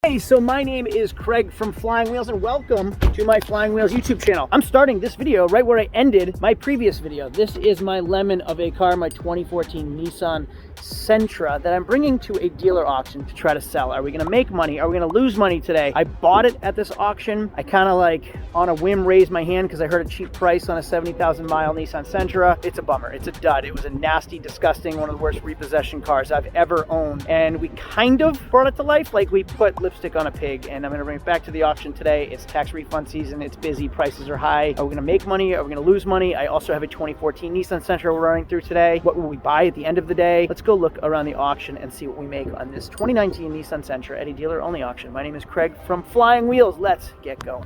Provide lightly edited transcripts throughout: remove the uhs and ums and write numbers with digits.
Hey, so my name is Craig from Flying Wheels and welcome to my Flying Wheels YouTube channel. I'm starting this video right where I ended my previous video. This is my lemon of a car, my 2014 Nissan Sentra that I'm bringing to a dealer auction to try to sell. Are we gonna make money? Are we gonna lose money today? I bought it at this auction. I kind of like on a whim raised my hand because I heard a cheap price on a 70,000 mile Nissan Sentra. It's a bummer, it's a dud. It was a nasty, disgusting, one of the worst repossession cars I've ever owned. And we kind of brought it to life, like we put lipstick on a pig, and I'm gonna bring it back to the auction today. It's tax refund season, it's busy, prices are high. Are we gonna make money? Are we gonna lose money? I also have a 2014 Nissan Sentra we're running through today. What will we buy at the end of the day? Let's go look around the auction and see what we make on this 2019 Nissan Sentra at a dealer only auction. My name is Craig from Flying Wheels. Let's get going.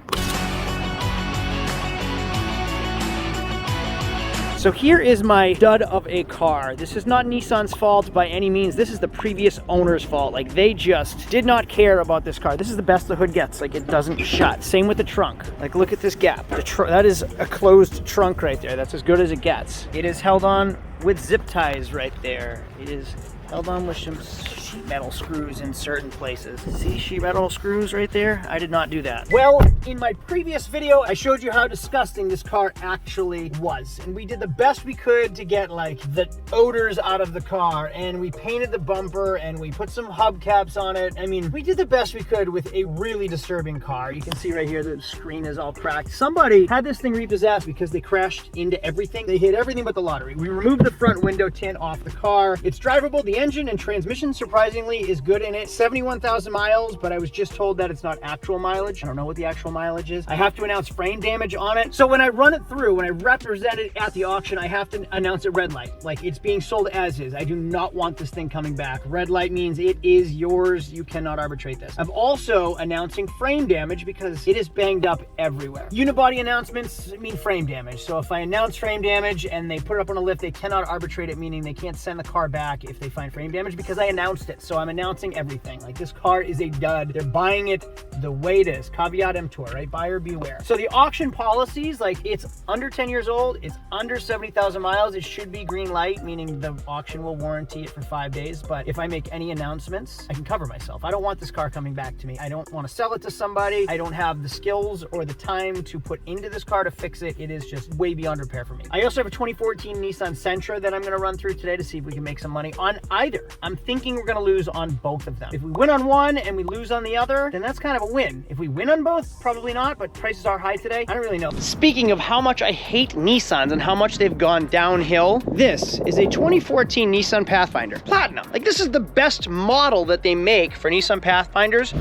So here is my dud of a car. This is not Nissan's fault by any means. This is the previous owner's fault. Like, they just did not care about this car. This is the best the hood gets. Like, it doesn't shut. Same with the trunk. Like, look at this gap. That is a closed trunk right there. That's as good as it gets. It is held on with zip ties right there. It is held on with some sheet metal screws in certain places. See sheet metal screws right there? I did not do that. Well, in my previous video, I showed you how disgusting this car actually was. And we did the best we could to get like the odors out of the car. And we painted the bumper and we put some hubcaps on it. I mean, we did the best we could with a really disturbing car. You can see right here, the screen is all cracked. Somebody had this thing repossessed because they crashed into everything. They hit everything but the lottery. We removed the front window tint off the car. It's drivable. The engine and transmission, surprisingly, is good in it. 71,000 miles, but I was just told that it's not actual mileage. I don't know what the actual mileage is. I have to announce frame damage on it. So when I run it through, when I represent it at the auction, I have to announce it red light. Like, it's being sold as is. I do not want this thing coming back. Red light means it is yours. You cannot arbitrate this. I'm also announcing frame damage because it is banged up everywhere. Unibody announcements mean frame damage. So if I announce frame damage and they put it up on a lift, they cannot arbitrate it, meaning they can't send the car back if they find frame damage because I announced it. So I'm announcing everything. Like, this car is a dud. They're buying it the way it is. Caveat emptor, right? Buyer beware. So the auction policies, like, it's under 10 years old, it's under 70,000 miles, it should be green light, meaning the auction will warranty it for 5 days. But if I make any announcements, I can cover myself. I don't want this car coming back to me. I don't want to sell it to somebody. I don't have the skills or the time to put into this car to fix it. It is just way beyond repair for me. I also have a 2014 Nissan Sentra that I'm going to run through today to see if we can make some money on either. I'm thinking we're going to lose on both of them. If we win on one and we lose on the other, then that's kind of a win. If we win on both, probably not, but prices are high today. I don't really know. Speaking of how much I hate Nissans and how much they've gone downhill, this is a 2014 Nissan Pathfinder Platinum. Like, this is the best model that they make for Nissan Pathfinders.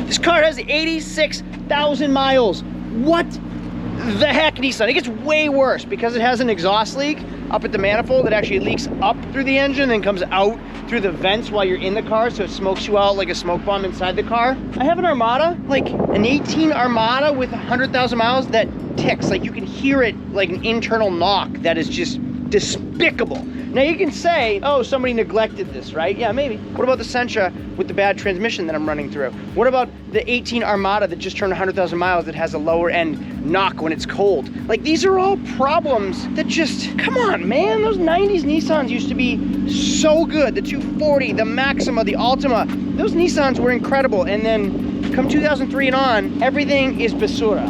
This car has 86,000 miles. What the heck, Nissan? It gets way worse because it has an exhaust leak up at the manifold that actually leaks up through the engine and then comes out through the vents while you're in the car, so it smokes you out like a smoke bomb inside the car. I have an Armada, like an 18 Armada with 100,000 miles that ticks. Like, you can hear it like an internal knock that is just despicable. Now you can say, oh, somebody neglected this, right? Yeah, maybe. What about the Sentra with the bad transmission that I'm running through? What about the 18 Armada that just turned 100,000 miles that has a lower end knock when it's cold? Like, these are all problems that just, come on, man. Those 90s Nissans used to be so good. The 240, the Maxima, the Altima, those Nissans were incredible. And then come 2003 and on, everything is basura.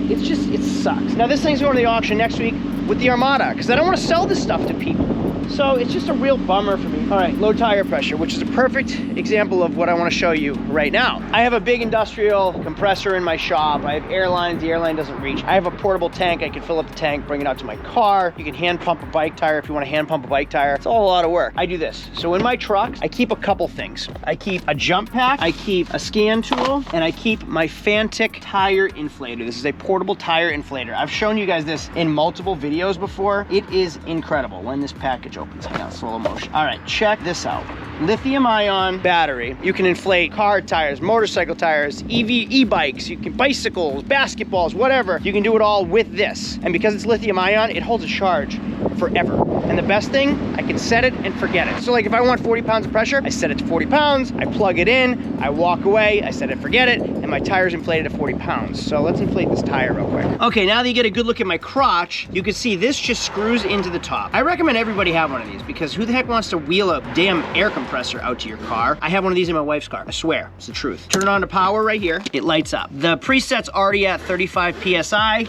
It's just, it sucks. Now this thing's going to the auction next week with the Armada because I don't want to sell this stuff to people. So it's just a real bummer for me. All right, low tire pressure, which is a perfect example of what I want to show you right now. I have a big industrial compressor in my shop. I have airlines, the airline doesn't reach. I have a portable tank. I can fill up the tank, bring it out to my car. You can hand pump a bike tire if you want to hand pump a bike tire. It's all a lot of work. I do this. So in my trucks, I keep a couple things. I keep a jump pack, I keep a scan tool, and I keep my Fantic tire inflator. This is a portable tire inflator. I've shown you guys this in multiple videos before. It is incredible when this package opens. Hang on, slow motion. All right, check this out. Lithium ion battery. You can inflate car tires, motorcycle tires, e-bikes, you can bicycles, basketballs, whatever. You can do it all with this. And because it's lithium ion, it holds a charge forever. And the best thing, I can set it and forget it. So like if I want 40 pounds of pressure, I set it to 40 pounds, I plug it in, I walk away, I set it, forget it, and my tire's inflated at 40 pounds. So let's inflate this tire real quick. Okay, now that you get a good look at my crotch, you can see this just screws into the top. I recommend everybody have one of these because who the heck wants to wheel a damn air compressor out to your car? I have one of these in my wife's car. I swear, it's the truth. Turn it on to power right here. It lights up. The preset's already at 35 PSI.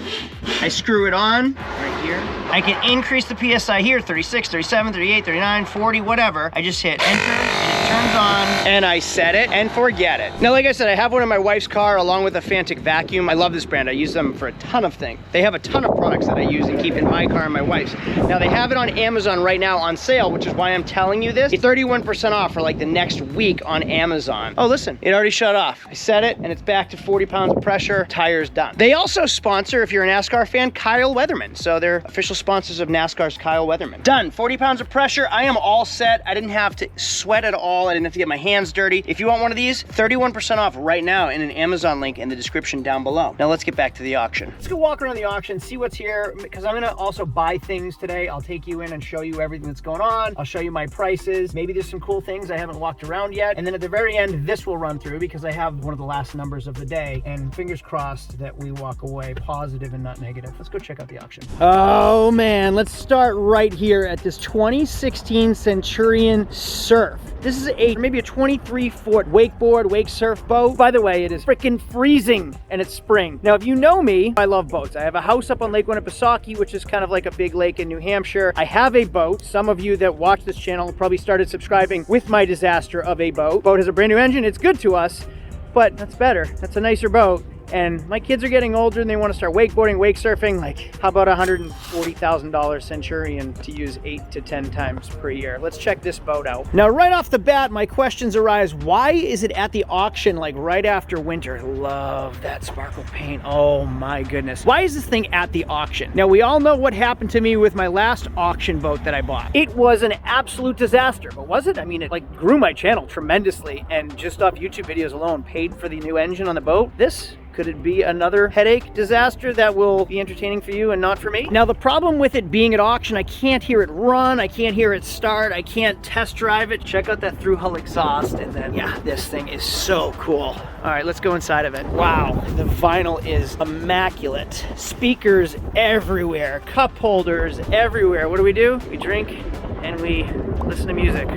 I screw it on right here. I can increase the PSI here, 36, 37, 38, 39, 40, whatever. I just hit enter and it turns on and I set it and forget it. Now, like I said, I have one in my wife's car along with a Fantic vacuum. I love this brand. I use them for a ton of things. They have a ton of products that I use and keep in my car and my wife's. Now, they have it on Amazon right now on sale, which is why I'm telling you this. It's 31% off for like the next week on Amazon. Oh, listen, it already shut off. I set it and it's back to 40 pounds of pressure. Tire's done. They also sponsor, if you're a NASCAR fan, Kyle Weatherman. So they're official sponsors of NASCAR's Kyle Weatherman. Done, 40 pounds of pressure. I am all set. I didn't have to sweat at all. I didn't have to get my hands dirty. If you want one of these, 31% off right now in an Amazon link in the description down below. Now let's get back to the auction. Let's go walk around the auction, see what's here, because I'm gonna also buy things today. I'll take you in and show you everything that's going on. I'll show you my prices. Maybe there's some cool things I haven't walked around yet. And then at the very end, this will run through because I have one of the last numbers of the day, and fingers crossed that we walk away positive and not negative. Let's go check out the auction. Oh man, let's start right here at this 2016 Centurion Surf. This is maybe a 23-foot wakeboard, wake surf boat. By the way, it is freaking freezing and it's spring. Now, if you know me, I love boats. I have a house up on Lake Winnipesaukee, which is kind of like a big lake in New Hampshire. I have a boat. Some of you that watch this channel probably started subscribing with my disaster of a boat. Boat has a brand new engine. It's good to us, but that's better. That's a nicer boat. And my kids are getting older and they want to start wakeboarding, wake surfing. Like, how about a $140,000 Centurion to use 8 to 10 times per year? Let's check this boat out. Now, right off the bat, my questions arise. Why is it at the auction like right after winter? Love that sparkle paint. Oh my goodness. Why is this thing at the auction? Now, we all know what happened to me with my last auction boat that I bought. It was an absolute disaster, but was it? I mean, it like grew my channel tremendously and just off YouTube videos alone paid for the new engine on the boat. Could it be another headache disaster that will be entertaining for you and not for me? Now, the problem with it being at auction, I can't hear it run, I can't hear it start, I can't test drive it. Check out that through hull exhaust, and then, yeah, this thing is so cool. All right, let's go inside of it. Wow, the vinyl is immaculate. Speakers everywhere, cup holders everywhere. What do? We drink and we listen to music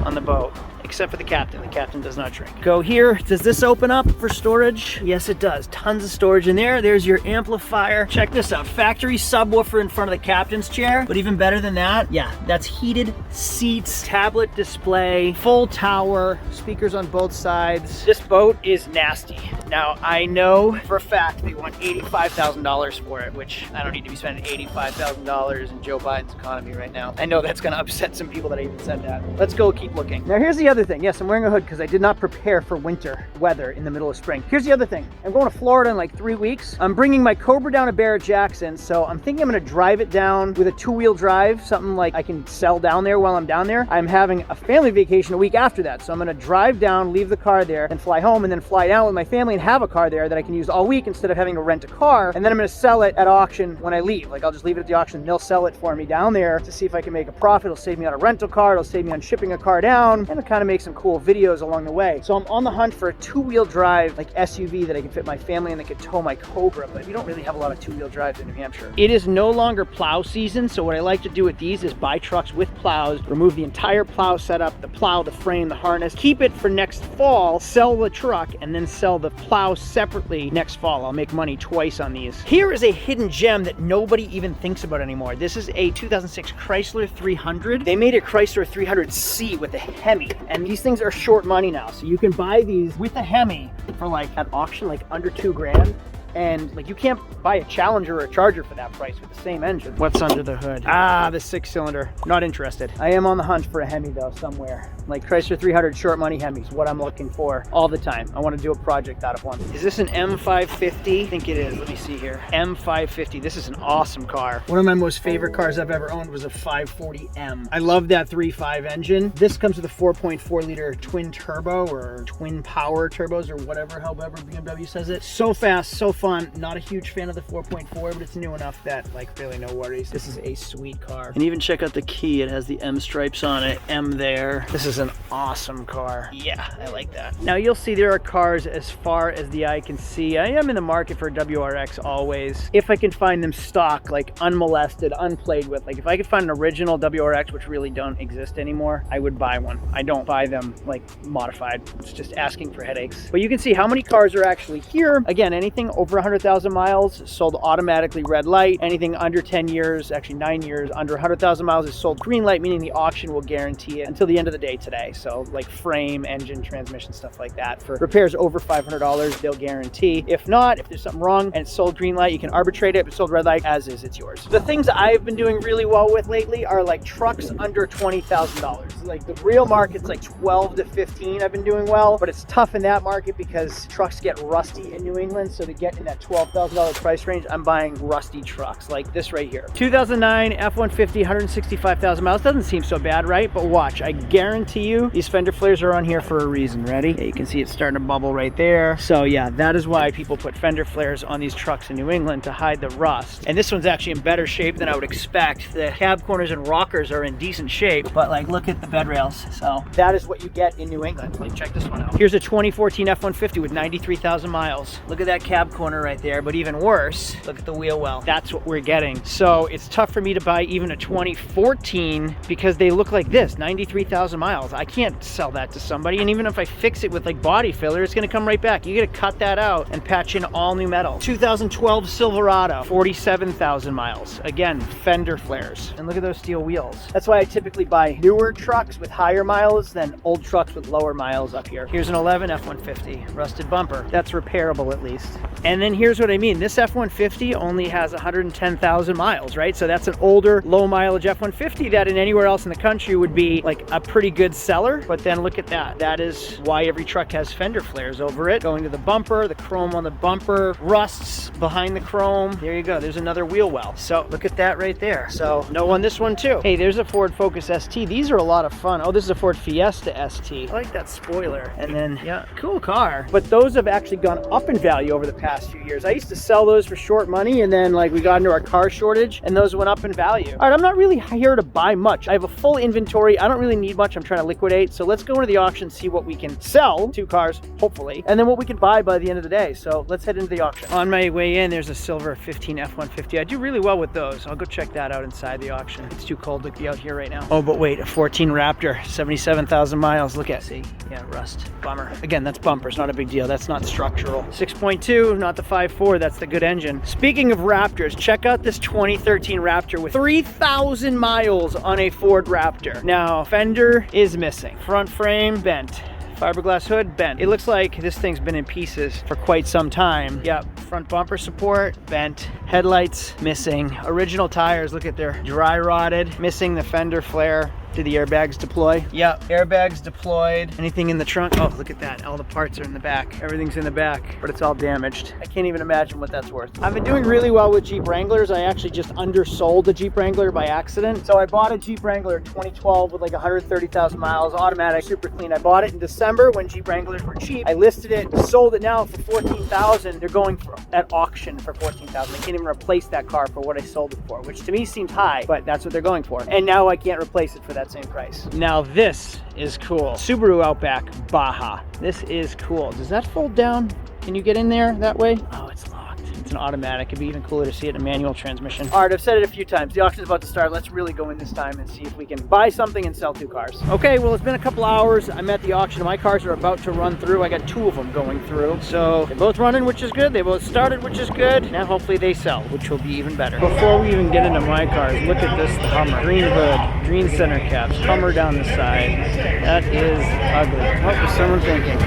on the boat. Except for the captain. The captain does not drink. Go here. Does this open up for storage? Yes, it does. Tons of storage in there. There's your amplifier. Check this out. Factory subwoofer in front of the captain's chair. But even better than that, yeah, that's heated seats, tablet display, full tower, speakers on both sides. This boat is nasty. Now, I know for a fact they want $85,000 for it, which I don't need to be spending $85,000 in Joe Biden's economy right now. I know that's going to upset some people that I even said that. Let's go keep looking. Now, here's the other thing. Yes, I'm wearing a hood because I did not prepare for winter weather in the middle of spring. Here's the other thing. I'm going to Florida in like 3 weeks. I'm bringing my Cobra down to Barrett-Jackson, so I'm thinking I'm going to drive it down with a 2-wheel drive, something like I can sell down there while I'm down there. I'm having a family vacation a week after that, so I'm going to drive down, leave the car there, and fly home, and then fly down with my family and have a car there that I can use all week instead of having to rent a car, and then I'm going to sell it at auction when I leave. Like, I'll just leave it at the auction, and they'll sell it for me down there to see if I can make a profit. It'll save me on a rental car, it'll save me on shipping a car down, and it'll kind of make some cool videos along the way. So I'm on the hunt for a 2-wheel drive, like SUV that I can fit my family and that could tow my Cobra, but we don't really have a lot of 2-wheel drives in New Hampshire. It is no longer plow season, so what I like to do with these is buy trucks with plows, remove the entire plow setup, the plow, the frame, the harness, keep it for next fall, sell the truck, and then sell the plow separately next fall. I'll make money twice on these. Here is a hidden gem that nobody even thinks about anymore. This is a 2006 Chrysler 300. They made a Chrysler 300C with a Hemi, and these things are short money now, so you can buy these with a Hemi for like at auction like under $2,000. And like, you can't buy a Challenger or a Charger for that price with the same engine. What's under the hood? Ah, the 6-cylinder. Not interested. I am on the hunt for a Hemi though, somewhere. Like Chrysler 300 short money Hemis, what I'm looking for all the time. I want to do a project out of one. Is this an M550? I think it is. Let me see here. M550. This is an awesome car. One of my most favorite cars I've ever owned was a 540M. I love that 3.5 engine. This comes with a 4.4 liter twin turbo or twin power turbos or whatever, however BMW says it. So fast, so fun. fun. Not a huge fan of the 4.4, but it's new enough that like really no worries. This is a sweet car. And even check out the key. It has the M stripes on it. M there. This is an awesome car. Yeah, I like that. Now you'll see there are cars as far as the eye can see. I am in the market for a WRX always. If I can find them stock, like unmolested, unplayed with. Like if I could find an original WRX, which really don't exist anymore, I would buy one. I don't buy them like modified. It's just asking for headaches. But you can see how many cars are actually here. Again, anything over 100,000 miles sold automatically red light. Anything under 10 years, actually 9 years, under 100,000 miles is sold green light, meaning the auction will guarantee it until the end of the day today. So like frame, engine, transmission, stuff like that. For repairs over $500, they'll guarantee. If not, if there's something wrong and it's sold green light, you can arbitrate it. If it's sold red light, as is, it's yours. The things I've been doing really well with lately are like trucks under $20,000. Like the real market's like 12 to 15 I've been doing well, but it's tough in that market because trucks get rusty in New England. So to get in that $12,000 price range, I'm buying rusty trucks like this right here. 2009 F-150, 165,000 miles. Doesn't seem so bad, right? But watch, I guarantee you these fender flares are on here for a reason. Ready? Yeah, you can see it's starting to bubble right there. So yeah, that is why people put fender flares on these trucks in New England, to hide the rust. And this one's actually in better shape than I would expect. The cab corners and rockers are in decent shape, but like look at the bed rails. So that is what you get in New England. Like check this one out. Here's a 2014 F-150 with 93,000 miles. Look at that cab corner right there, but even worse, look at the wheel well. That's what we're getting. So it's tough for me to buy even a 2014 because they look like this, 93,000 miles. I can't sell that to somebody, and even if I fix it with like body filler, it's gonna come right back. You gotta cut that out and patch in all new metal. 2012 Silverado, 47,000 miles. Again, fender flares. And look at those steel wheels. That's why I typically buy newer trucks with higher miles than old trucks with lower miles up here. Here's an 11 F-150, rusted bumper. That's repairable at least. And then here's what I mean. This F-150 only has 110,000 miles, right? So that's an older, low mileage F-150 that in anywhere else in the country would be like a pretty good seller. But then look at that. That is why every truck has fender flares over it. Going to the bumper, the chrome on the bumper, rusts behind the chrome. There you go. There's another wheel well. So look at that right there. So no on this one too. Hey, there's a Ford Focus ST. These are a lot of fun. Oh, this is a Ford Fiesta ST. I like that spoiler. And then, yeah, cool car. But those have actually gone up in value over the past few years. I used to sell those for short money, and then like we got into our car shortage and those went up in value. All right, I'm not really here to buy much. I have a full inventory. I don't really need much. I'm trying to liquidate. So let's go into the auction, see what we can sell, 2 cars, hopefully, and then what we can buy by the end of the day. So let's head into the auction. On my way in, there's a silver 15 F-150. I do really well with those. I'll go check that out inside the auction. It's too cold to be out here right now. Oh, but wait, a 14 Raptor, 77,000 miles. Look at, see, yeah, rust, bummer. Again, that's bumpers, not a big deal. That's not structural. 6.2, not the 5.4, that's the good engine. Speaking of Raptors, check out this 2013 Raptor with 3,000 miles on a Ford Raptor. Now, fender is missing. Front frame bent. Fiberglass hood bent. It looks like this thing's been in pieces for quite some time. Yep, front bumper support bent. Headlights missing. Original tires, look at, they're dry rotted. Missing the fender flare. Do the airbags deploy? Yep, airbags deployed. Anything in the trunk? Oh, look at that. All the parts are in the back. Everything's in the back, but it's all damaged. I can't even imagine what that's worth. I've been doing really well with Jeep Wranglers. I actually just undersold the Jeep Wrangler by accident. So I bought a Jeep Wrangler 2012 with like 130,000 miles, automatic, super clean. I bought it in December when Jeep Wranglers were cheap. I listed it, sold it now for 14,000. They're going for at auction for 14,000. I can't even replace that car for what I sold it for, which to me seems high, but that's what they're going for. And now I can't replace it for that same price. Now this is cool. Subaru Outback Baja. This is cool. Does that fold down? Can you get in there that way? Oh, it's locked. It's an automatic. It'd be even cooler to see it in a manual transmission. All right, I've said it a few times. The auction's about to start. Let's really go in this time and see if we can buy something and sell 2 cars. Okay, well, it's been a couple hours. I'm at the auction. My cars are about to run through. I got 2 of them going through. So they're both running, which is good. They both started, which is good. Now hopefully they sell, which will be even better. Before we even get into my cars, look at this Hummer. Green hood, green center caps, Hummer down the side. That is ugly. What was someone thinking?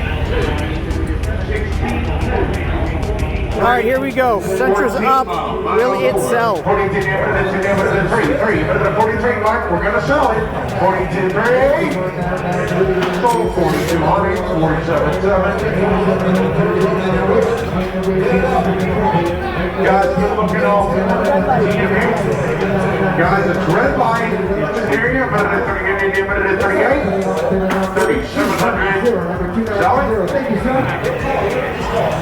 All right, here we go. Sentra's up. Will it sell? 42 mark. We're gonna sell it. 42.3. Sold 4,200. 47.7. Guys, good looking off. Guys, it's red light. Area, but it's going to give you a minute at 38. 3,700. Sell it.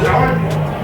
Sell it.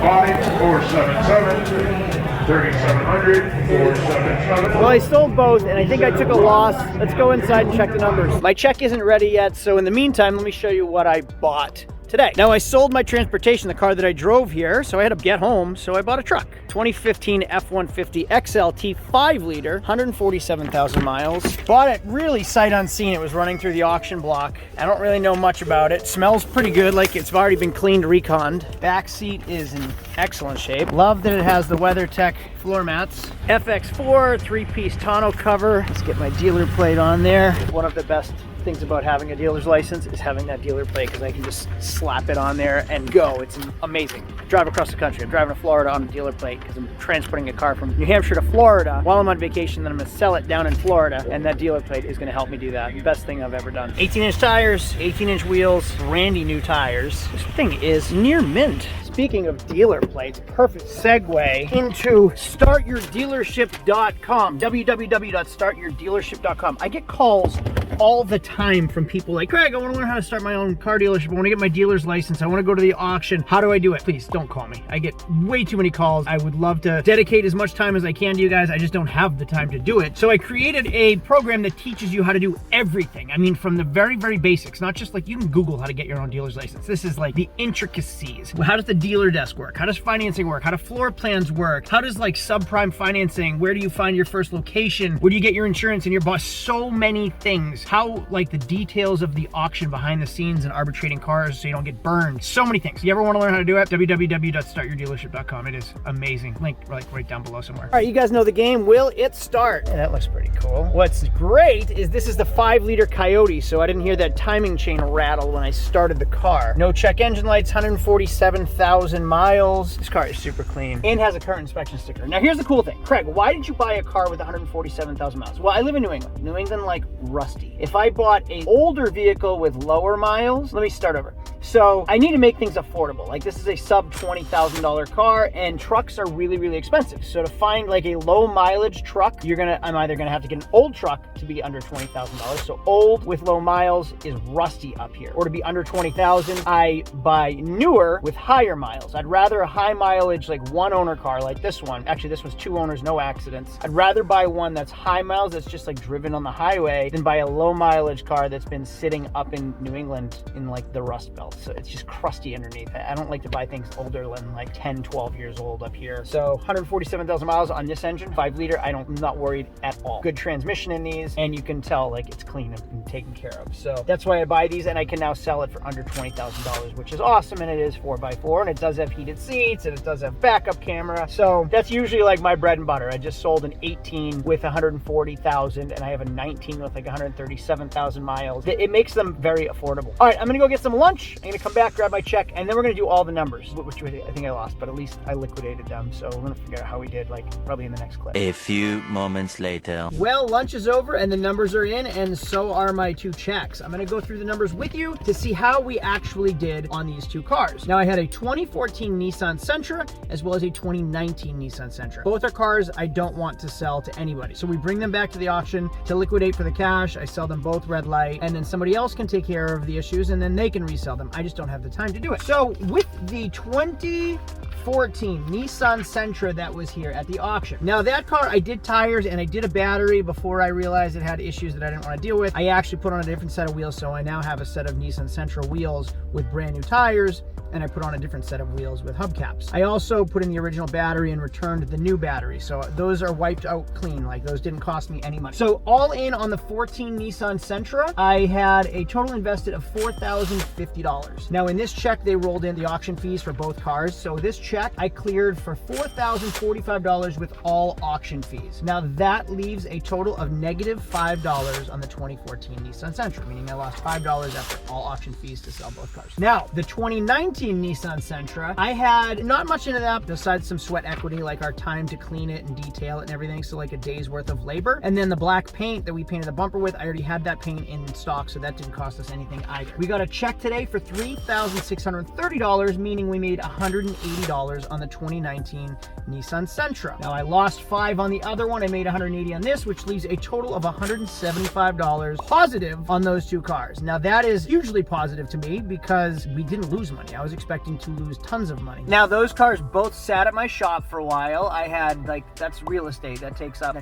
Body 477. 3700, 477. Well, I sold both, and I think I took a loss. Let's go inside and check the numbers. My check isn't ready yet, so in the meantime, let me show you what I bought today. Now, I sold my transportation, the car that I drove here, so I had to get home, so I bought a truck. 2015 F-150 XLT 5-liter, 147,000 miles. Bought it really sight unseen. It was running through the auction block. I don't really know much about it. Smells pretty good, like it's already been cleaned, reconned. Back seat is in excellent shape. Love that it has the WeatherTech floor mats. FX4 3-piece tonneau cover. Let's get my dealer plate on there. One of the best things about having a dealer's license is having that dealer plate, because I can just slap it on there and go. It's amazing. I drive across the country. I'm driving to Florida on a dealer plate because I'm transporting a car from New Hampshire to Florida while I'm on vacation. Then I'm going to sell it down in Florida, and that dealer plate is going to help me do that. Best thing I've ever done. 18-inch tires, 18-inch wheels, brandy new tires. This thing is near mint. Speaking of dealer plates, perfect segue into startyourdealership.com, www.startyourdealership.com. I get calls all the time from people like, Craig, I want to learn how to start my own car dealership. I want to get my dealer's license. I want to go to the auction. How do I do it? Please don't call me. I get way too many calls. I would love to dedicate as much time as I can to you guys. I just don't have the time to do it. So I created a program that teaches you how to do everything. I mean, from the very, very basics, not just like you can Google how to get your own dealer's license. This is like the intricacies. How does the dealer desk work? How does financing work? How do floor plans work? How does like subprime financing? Where do you find your first location? Where do you get your insurance and your boss? So many things. How like the details of the auction behind the scenes and arbitrating cars so you don't get burned. So many things. You ever want to learn how to do it? www.startyourdealership.com. It is amazing. Link like right down below somewhere. All right, you guys know the game. Will it start? And that looks pretty cool. What's great is this is the 5-liter Coyote, so I didn't hear that timing chain rattle when I started the car. No check engine lights, 147,000 miles. This car is super clean and has a current inspection sticker. Now here's the cool thing. Craig, why did you buy a car with 147,000 miles? Well, I live in New England. New England like rusty. If I bought a older vehicle with lower miles, let me start over. So I need to make things affordable. Like this is a sub $20,000 car, and trucks are really, really expensive. So to find like a low mileage truck, I'm either gonna have to get an old truck to be under $20,000. So old with low miles is rusty up here. Or to be under 20,000, I buy newer with higher miles. I'd rather a high mileage, like one owner car like this one. Actually, this was 2 owners, no accidents. I'd rather buy one that's high miles, that's just like driven on the highway, than buy a low mileage car that's been sitting up in New England in like the Rust Belt. So it's just crusty underneath. I don't like to buy things older than like 10, 12 years old up here. So 147,000 miles on this engine, 5-liter. I'm not worried at all. Good transmission in these, and you can tell like it's clean and taken care of. So that's why I buy these, and I can now sell it for under $20,000, which is awesome. And it is 4x4, and it does have heated seats, and it does have backup camera. So that's usually like my bread and butter. I just sold an 18 with 140,000, and I have a 19 with like 137,000 miles. It makes them very affordable. All right, I'm gonna go get some lunch. I'm gonna come back, grab my check, and then we're gonna do all the numbers, which I think I lost, but at least I liquidated them. So we're gonna figure out how we did, like probably in the next clip. A few moments later. Well, lunch is over and the numbers are in, and so are my 2 checks. I'm gonna go through the numbers with you to see how we actually did on these 2 cars. Now I had a 2014 Nissan Sentra as well as a 2019 Nissan Sentra. Both are cars I don't want to sell to anybody. So we bring them back to the auction to liquidate for the cash. I sell them both red light, and then somebody else can take care of the issues, and then they can resell them. I just don't have the time to do it. So with the 2014 Nissan Sentra that was here at the auction. Now that car, I did tires and I did a battery before I realized it had issues that I didn't want to deal with. I actually put on a different set of wheels, so I now have a set of Nissan Sentra wheels with brand new tires, and I put on a different set of wheels with hubcaps. I also put in the original battery and returned the new battery. So those are wiped out clean. Like those didn't cost me any money. So all in on the 14 Nissan Sentra, I had a total invested of $4,050. Now in this check, they rolled in the auction fees for both cars. So this check I cleared for $4,045 with all auction fees. Now that leaves a total of negative $5 on the 2014 Nissan Sentra, meaning I lost $5 after all auction fees to sell both cars. Now the 2019 Nissan Sentra, I had not much into that besides some sweat equity, like our time to clean it and detail it and everything, so like a day's worth of labor. And then the black paint that we painted the bumper with, I already had that paint in stock, so that didn't cost us anything either. We got a check today for $3,630, meaning we made $180 on the 2019 Nissan Sentra. Now I lost $5 on the other one, I made $180 on this, which leaves a total of $175 positive on those 2 cars. Now that is hugely positive to me because we didn't lose money. I was was expecting to lose tons of money. Now, those cars both sat at my shop for a while. I had, like, that's real estate. That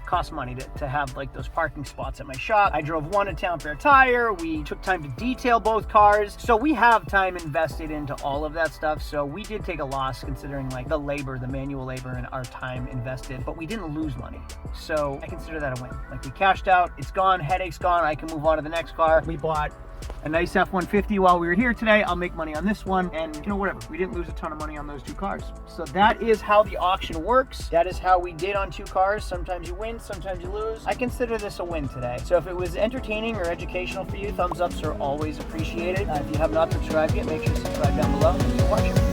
costs money to have, like, those parking spots at my shop. I drove one to Town Fair Tire. We took time to detail both cars. So we have time invested into all of that stuff. So we did take a loss considering, like, the labor, the manual labor, and our time invested, but we didn't lose money. So I consider that a win. Like, we cashed out, it's gone, headache's gone, I can move on to the next car. We bought a nice F-150 while we were here today. I'll make money on this one, and you know, whatever. We didn't lose a ton of money on those two cars. So that is how the auction works. That is how we did on two cars. Sometimes you win, sometimes you lose. I consider this a win today. So if it was entertaining or educational for you, thumbs ups are always appreciated. If you have not subscribed yet, make sure to subscribe down below. Thanks for watching.